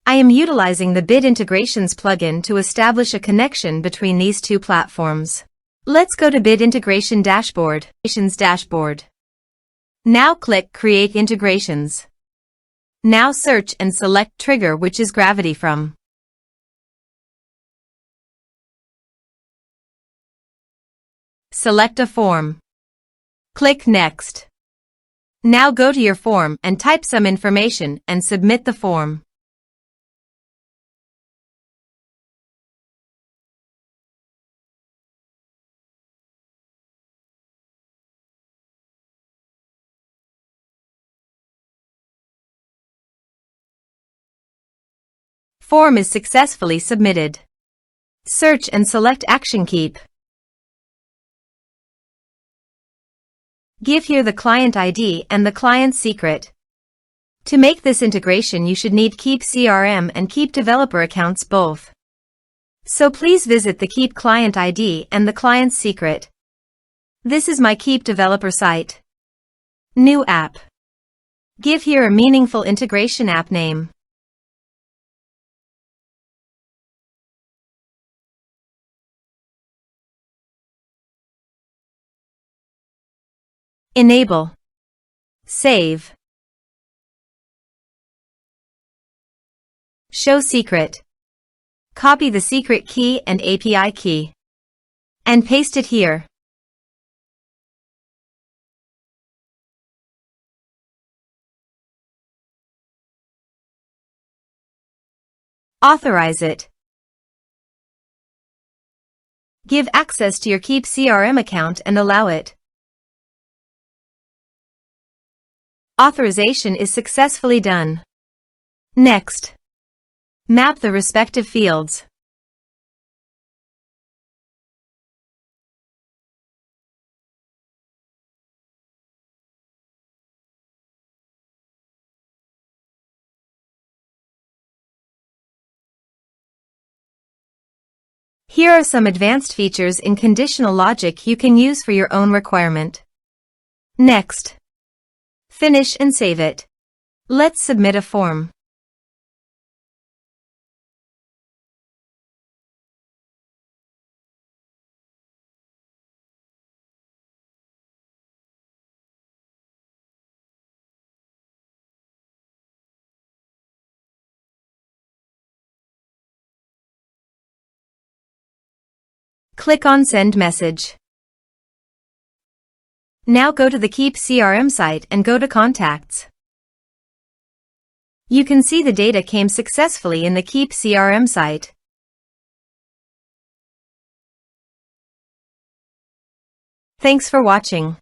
I am utilizing the Bit Integrations plugin to establish a connection between these two platforms. Let's go to Bit Integration Dashboard. Now click Create Integrations. Now search and select Trigger, which is Gravity from. Select a form. Click Next. Now go to your form and type some information and submit the form. Form is successfully submitted. Search and select Action Keap. Give here the client ID and the client secret. To make this integration, you should need Keap CRM and Keap developer accounts both. So please visit the Keap client ID and the client's secret. This is my Keap developer site. New app. Give here a meaningful integration app name. Enable. Save. Show secret. Copy the secret key and API key. And paste it here. Authorize it. Give access to your Keap CRM account and allow it. Authorization is successfully done. Next. Map the respective fields. Here are some advanced features in conditional logic you can use for your own requirement. Next. Finish and save it. Let's submit a form. Click on Send Message. Now go to the Keap CRM site and go to Contacts. You can see the data came successfully in the Keap CRM site. Thanks for watching.